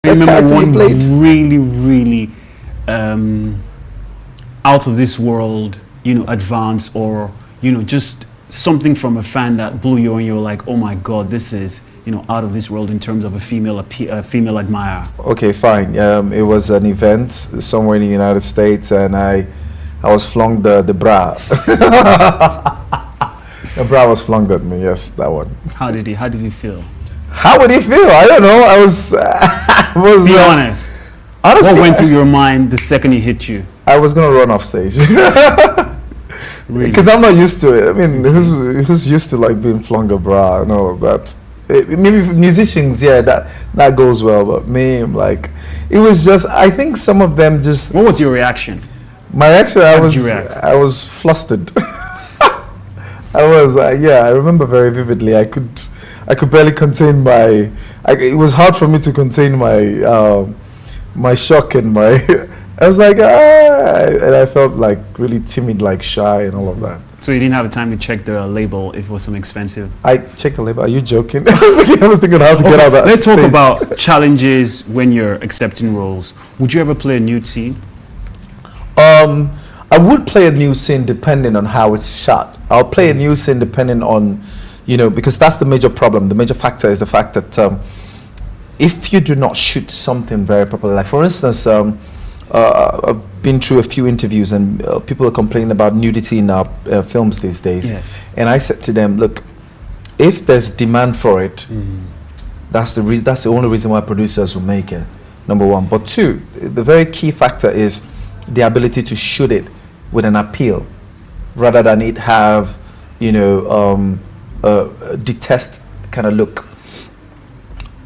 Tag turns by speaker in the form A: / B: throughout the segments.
A: I remember
B: character you
A: one
B: played?
A: really out of this world, advance, or just something from a fan that blew you and you're like, oh my God, this is out of this world in terms of a female admirer.
B: Okay, fine. It was an event somewhere in the United States, and I was flung the bra. The bra was flung at me. Yes, that one.
A: How did you feel?
B: How would he feel? I don't know. I was.
A: Be honest.
B: Honestly,
A: what went through your mind the second he hit you?
B: I was gonna run off stage.
A: Really?
B: Because I'm not used to it. I mean, who's used to like being flung a bra and all of that? Maybe musicians, yeah, that goes well. But me, I'm like, it was just. I think some of them just.
A: What was your reaction?
B: My reaction,
A: How did you react?
B: I was flustered. I was, yeah, I remember very vividly. I could barely contain my. It was hard for me to contain my my shock and my. I was like, and I felt like really timid, like shy, and all of that.
A: So you didn't have time to check the label if it was some expensive.
B: I checked the label. Are you joking? I was thinking how to get out of that.
A: Let's talk
B: stage.
A: about challenges when you're accepting roles. Would you ever play a nude scene?
B: I would play a new scene depending on how it's shot. I'll play a new scene depending on, because that's the major problem. The major factor is the fact that if you do not shoot something very properly, like for instance, I've been through a few interviews and people are complaining about nudity in our films these days.
A: Yes.
B: And I said to them, look, if there's demand for it, that's the only reason why producers will make it, number one. But two, the very key factor is the ability to shoot it with an appeal rather than it have a detest kind of look.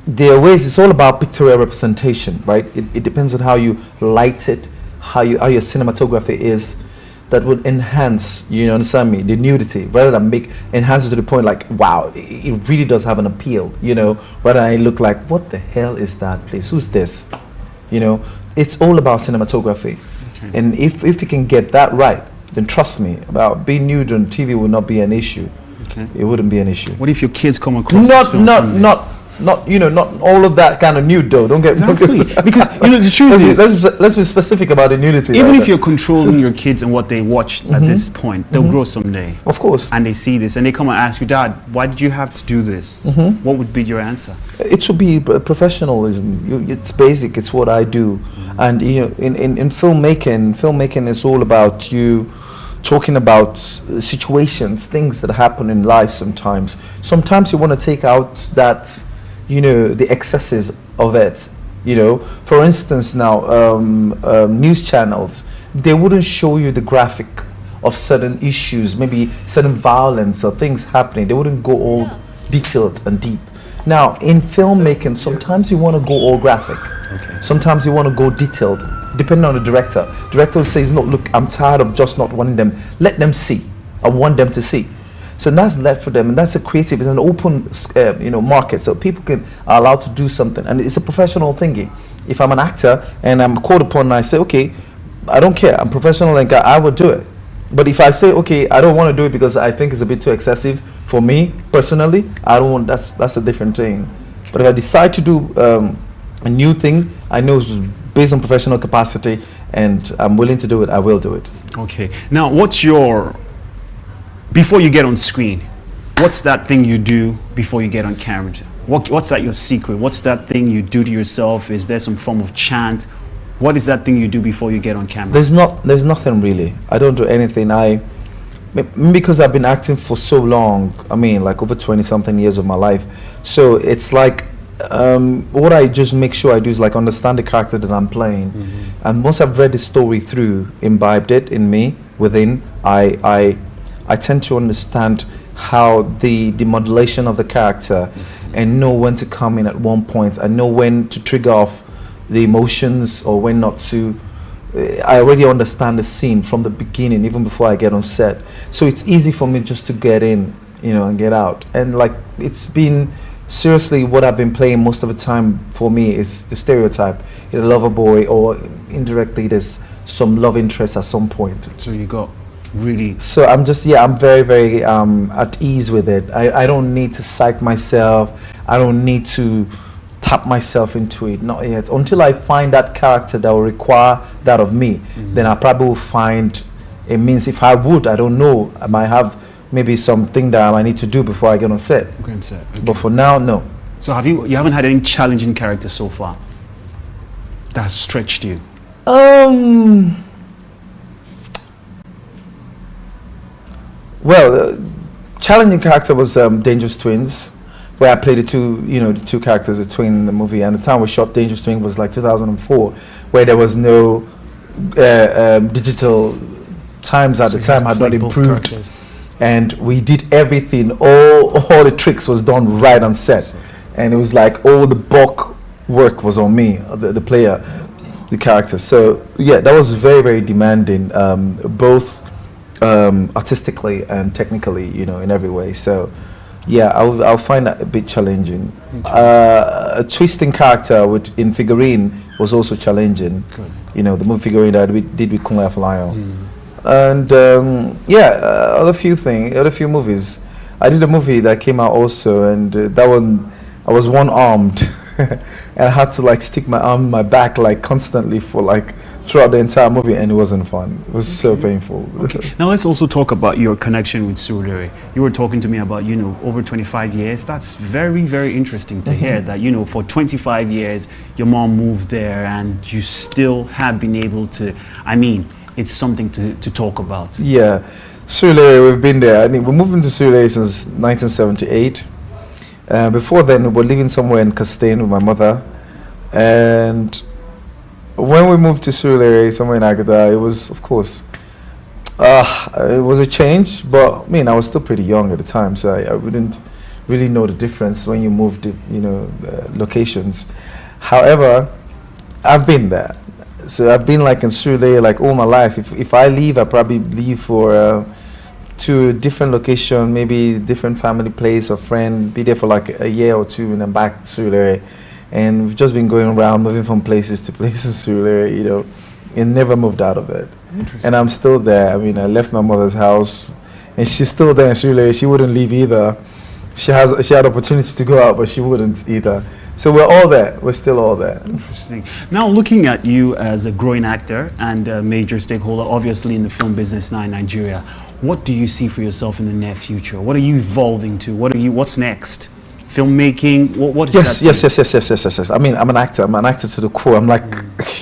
B: There are ways. It's all about pictorial representation, right? It depends on how you light it, how your cinematography is, that would enhance, you understand me, the nudity, rather than enhance it to the point like, wow, it really does have an appeal, rather than it look like, what the hell is that place? Who's this? It's all about cinematography. Okay. And if you can get that right, then trust me, about being nude on TV will not be an issue. Okay. It wouldn't be an issue.
A: What if your kids come across this film someday?
B: Not all of that kind of nude though. Don't get
A: exactly because the truth is,
B: let's be specific about the nudity.
A: Even if you're controlling your kids and what they watch at this point, they'll grow someday.
B: Of course.
A: And they see this and they come and ask you, Dad, why did you have to do this? What would be your answer? It
B: should be professionalism. It's basic. It's what I do. And in filmmaking is all about you talking about situations, things that happen in life. Sometimes you want to take out that. The excesses of it. For instance, now news channels, they wouldn't show you the graphic of certain issues, maybe certain violence or things happening. They wouldn't go all detailed and deep. Now, in filmmaking, sometimes you want to go all graphic. Okay. Sometimes you want to go detailed, depending on the director. Director says, no, look, I'm tired of just not wanting them. Let them see. I want them to see. So that's left for them, and that's a creative. It's an open, market, so people are allowed to do something, and it's a professional thingy. If I'm an actor and I'm called upon, and I say, okay, I don't care, I'm professional, and I will do it. But if I say, okay, I don't want to do it because I think it's a bit too excessive for me personally, I don't want. That's a different thing. But if I decide to do a new thing, I know it's based on professional capacity, and I'm willing to do it, I will do it.
A: Okay. Now, before you get on screen, what's that thing you do before you get on camera? What's that your secret? What's that thing you do to yourself? Is there some form of chant? What is that thing you do before you get on camera?
B: There's nothing really. I don't do anything. Because I've been acting for so long, like over 20 something years of my life. So it's like, what I just make sure I do is like understand the character that I'm playing. And once I've read the story through, imbibed it in me, within, I tend to understand how the modulation of the character and know when to come in at one point. I know when to trigger off the emotions or when not to. I already understand the scene from the beginning, even before I get on set. So it's easy for me just to get in, and get out. And like, it's been seriously what I've been playing most of the time for me is the stereotype. You're a lover boy, or indirectly there's some love interest at some point.
A: So you got really.
B: So I'm very, very at ease with it. I don't need to psych myself. I don't need to tap myself into it, not yet. Until I find that character that will require that of me, then I probably will find a means. If I would, I don't know, I might have maybe something that I might need to do before I get on set.
A: Okay, on set. Okay.
B: But for now, no.
A: So you haven't had any challenging character so far that has stretched you?
B: Well, challenging character was Dangerous Twins, where I played the two characters, the twin in the movie. And the time we shot Dangerous Twins was like 2004, where there was no digital times at the time had not improved, and we did everything. All the tricks was done right on set, and it was like all the bulk work was on me, the player, the character. So yeah, that was very, very demanding, both artistically and technically, in every way. So yeah, I'll find that a bit challenging. A twisting character in Figurine was also challenging.
A: Good.
B: The movie Figurine that we did with Kung Lion. And other few movies. I did a movie that came out also, and that one I was one-armed. And I had to like stick my arm in my back like constantly for like throughout the entire movie, and it wasn't fun. It was so painful.
A: Okay. Now let's also talk about your connection with Surulere. You were talking to me about, over 25 years. That's very, very interesting to hear that, for 25 years your mom moved there and you still have been able to, it's something to talk about.
B: Yeah, Surulere, we've been there. We moved into Surulere since 1978. Before then, we were living somewhere in Castaigne with my mother, and when we moved to Surulere, somewhere in Agada, it was, of course, it was a change. But I was still pretty young at the time, so I wouldn't really know the difference when you moved, locations. However, I've been there, so I've been like in Surulere like all my life. If I leave, I probably leave for to a different location, maybe different family place or friend, be there for like a year or two, and then back to Surulere. And we've just been going around, moving from places to places in Surulere, and never moved out of it. And I'm still there. I left my mother's house, and she's still there in Surulere. She wouldn't leave either. She had opportunity to go out, but she wouldn't either. So we're all there. We're still all there.
A: Interesting. Now, looking at you as a growing actor and a major stakeholder, obviously in the film business now in Nigeria, what do you see for yourself in the near future? What are you evolving to? What's next? Filmmaking? What is
B: Yes. I'm an actor. I'm an actor to the core. I'm like,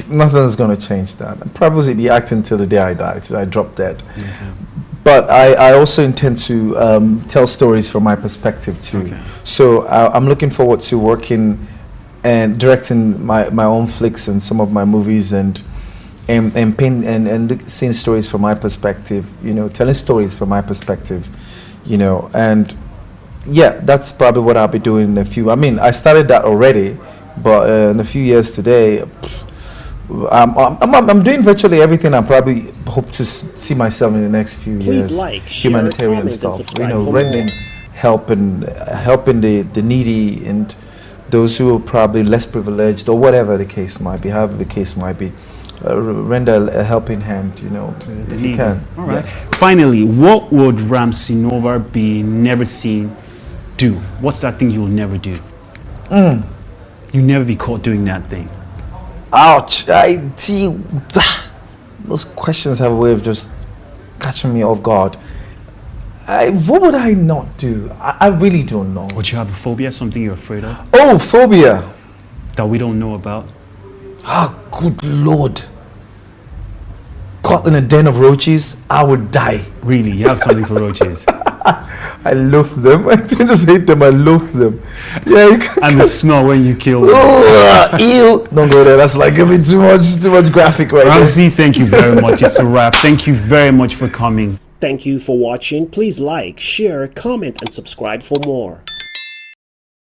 B: nothing's going to change that. I'll probably be acting till the day I die, till I drop dead.
A: Okay.
B: But I also intend to tell stories from my perspective too.
A: Okay.
B: So I'm looking forward to working and directing my own flicks and some of my movies and seeing stories from my perspective, telling stories from my perspective, and yeah, that's probably what I'll be doing in a few. I started that already, but in a few years today, I'm doing virtually everything I probably hope to see myself in the next few years.
C: Please like, share,
B: humanitarian
C: comment,
B: stuff,
C: and subscribe for
B: rendering,
C: more.
B: helping the needy and those who are probably less privileged, or whatever the case might be, however the case might be. Render a helping hand, if you can.
A: All right. Yeah. Finally, what would Ramsey Nouah be never seen do? What's that thing you'll never do? You'll never be caught doing that thing.
B: Ouch! I see. Those questions have a way of just catching me off guard. What would I not do? I really don't know.
A: Would you have a phobia? Something you're afraid of?
B: Oh, phobia
A: that we don't know about?
B: Good Lord. Caught in a den of roaches, I would die.
A: Really? You have something for roaches?
B: I loathe them. I don't just hate them, I loathe them. Yeah.
A: And the smell when you kill them.
B: Ew. Don't go there. That's like giving too much graphic right
A: Ramsey, thank you very much. It's a wrap. Thank you very much for coming.
C: Thank you for watching. Please like, share, comment, and subscribe for more.